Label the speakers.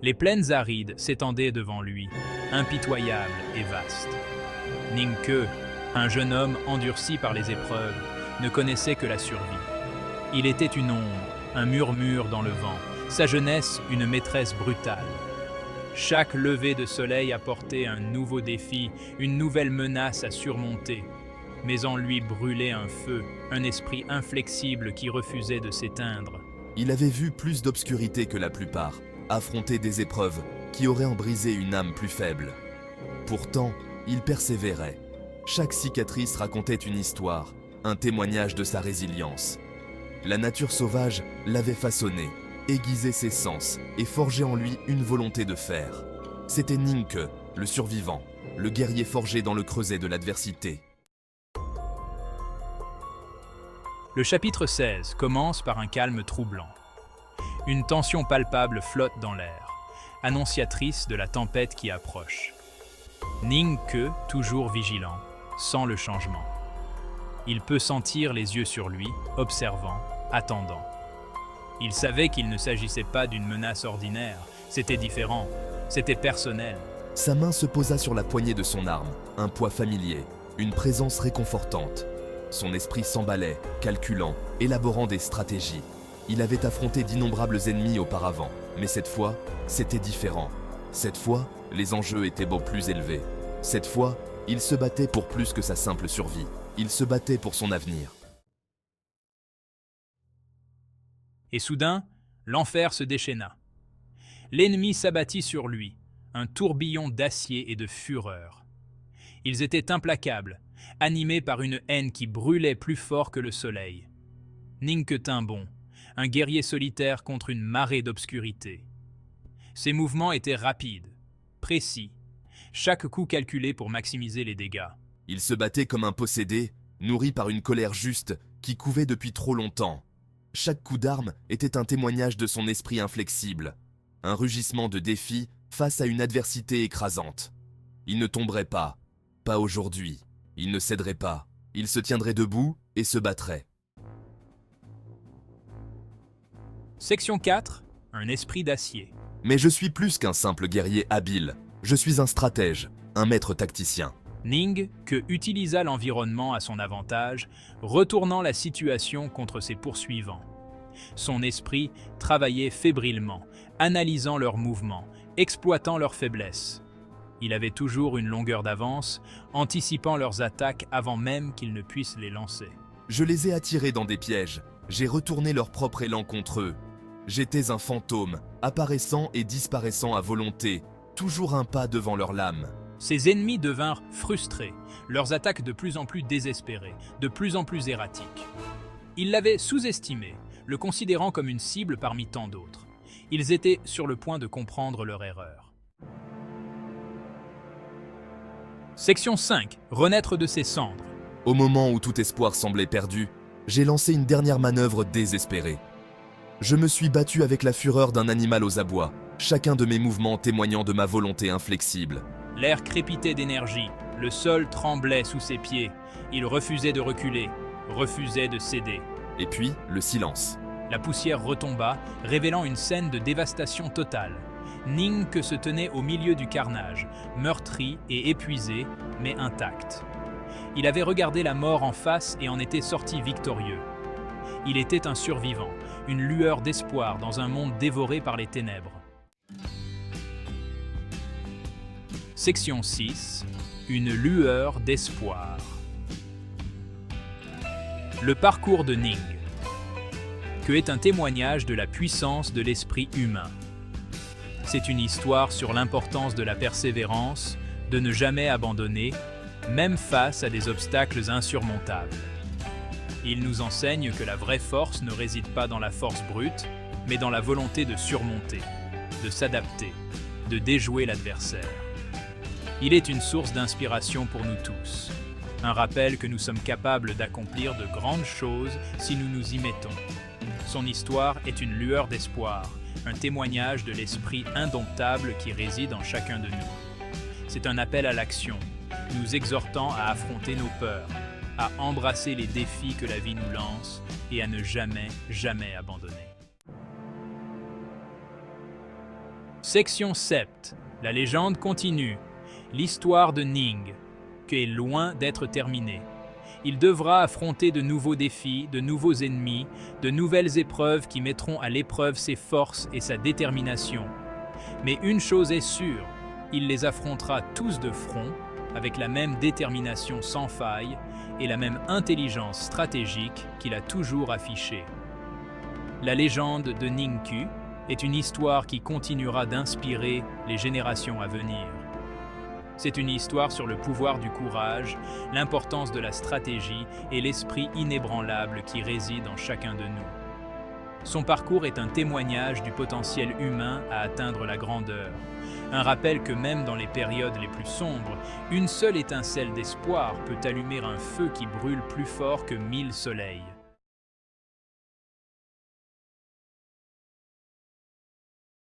Speaker 1: Les plaines arides s'étendaient devant lui, impitoyables et vastes. Ningke, un jeune homme endurci par les épreuves, ne connaissait que la survie. Il était une ombre, un murmure dans le vent, sa jeunesse une maîtresse brutale. Chaque lever de soleil apportait un nouveau défi, une nouvelle menace à surmonter. Mais en lui brûlait un feu, un esprit inflexible qui refusait de s'éteindre.
Speaker 2: Il avait vu plus d'obscurité que la plupart, affronter des épreuves qui auraient en brisé une âme plus faible. Pourtant, il persévérait. Chaque cicatrice racontait une histoire, un témoignage de sa résilience. La nature sauvage l'avait façonné, aiguisé ses sens et forgé en lui une volonté de fer. C'était Ningke, le survivant, le guerrier forgé dans le creuset de l'adversité.
Speaker 1: Le chapitre 16 commence par un calme troublant. Une tension palpable flotte dans l'air, annonciatrice de la tempête qui approche. Ningke, toujours vigilant, sent le changement. Il peut sentir les yeux sur lui, observant, attendant. Il savait qu'il ne s'agissait pas d'une menace ordinaire, c'était différent, c'était personnel.
Speaker 2: Sa main se posa sur la poignée de son arme, un poids familier, une présence réconfortante. Son esprit s'emballait, calculant, élaborant des stratégies. Il avait affronté d'innombrables ennemis auparavant, mais cette fois, c'était différent. Cette fois, les enjeux étaient beaucoup plus élevés. Cette fois, il se battait pour plus que sa simple survie. Il se battait pour son avenir.
Speaker 1: Et soudain, l'enfer se déchaîna. L'ennemi s'abattit sur lui, un tourbillon d'acier et de fureur. Ils étaient implacables, animés par une haine qui brûlait plus fort que le soleil. Ningke tint bon, un guerrier solitaire contre une marée d'obscurité. Ses mouvements étaient rapides, précis, chaque coup calculé pour maximiser les dégâts.
Speaker 2: Il se battait comme un possédé, nourri par une colère juste qui couvait depuis trop longtemps. Chaque coup d'arme était un témoignage de son esprit inflexible, un rugissement de défi face à une adversité écrasante. Il ne tomberait pas, pas aujourd'hui. Il ne céderait pas, il se tiendrait debout et se battrait.
Speaker 1: Section 4, un esprit d'acier.
Speaker 2: Mais je suis plus qu'un simple guerrier habile. Je suis un stratège, un maître tacticien.
Speaker 1: Ningke utilisa l'environnement à son avantage, retournant la situation contre ses poursuivants. Son esprit travaillait fébrilement, analysant leurs mouvements, exploitant leurs faiblesses. Il avait toujours une longueur d'avance, anticipant leurs attaques avant même qu'ils ne puissent les lancer.
Speaker 2: Je les ai attirés dans des pièges, j'ai retourné leur propre élan contre eux. J'étais un fantôme, apparaissant et disparaissant à volonté, toujours un pas devant leur lame.
Speaker 1: Ses ennemis devinrent frustrés, leurs attaques de plus en plus désespérées, de plus en plus erratiques. Ils l'avaient sous-estimé, le considérant comme une cible parmi tant d'autres. Ils étaient sur le point de comprendre leur erreur. Section 5. Renaître de ses cendres.
Speaker 2: Au moment où tout espoir semblait perdu, j'ai lancé une dernière manœuvre désespérée. Je me suis battu avec la fureur d'un animal aux abois, chacun de mes mouvements témoignant de ma volonté inflexible.
Speaker 1: L'air crépitait d'énergie, le sol tremblait sous ses pieds. Il refusait de reculer, refusait de céder.
Speaker 2: Et puis, le silence.
Speaker 1: La poussière retomba, révélant une scène de dévastation totale. Ningke se tenait au milieu du carnage, meurtri et épuisé, mais intact. Il avait regardé la mort en face et en était sorti victorieux. Il était un survivant, une lueur d'espoir dans un monde dévoré par les ténèbres. Section 6. Une lueur d'espoir. Le parcours de Ning. Que est un témoignage de la puissance de l'esprit humain. C'est une histoire sur l'importance de la persévérance, de ne jamais abandonner, même face à des obstacles insurmontables. Il nous enseigne que la vraie force ne réside pas dans la force brute, mais dans la volonté de surmonter, de s'adapter, de déjouer l'adversaire. Il est une source d'inspiration pour nous tous, un rappel que nous sommes capables d'accomplir de grandes choses si nous nous y mettons. Son histoire est une lueur d'espoir, un témoignage de l'esprit indomptable qui réside en chacun de nous. C'est un appel à l'action, nous exhortant à affronter nos peurs, à embrasser les défis que la vie nous lance et à ne jamais, jamais abandonner. Section 7. La légende continue. L'histoire de Ning, qui est loin d'être terminée. Il devra affronter de nouveaux défis, de nouveaux ennemis, de nouvelles épreuves qui mettront à l'épreuve ses forces et sa détermination. Mais une chose est sûre, il les affrontera tous de front, avec la même détermination sans faille et la même intelligence stratégique qu'il a toujours affichée. La légende de Ningqiu est une histoire qui continuera d'inspirer les générations à venir. C'est une histoire sur le pouvoir du courage, l'importance de la stratégie et l'esprit inébranlable qui réside en chacun de nous. Son parcours est un témoignage du potentiel humain à atteindre la grandeur. Un rappel que même dans les périodes les plus sombres, une seule étincelle d'espoir peut allumer un feu qui brûle plus fort que 1000 soleils.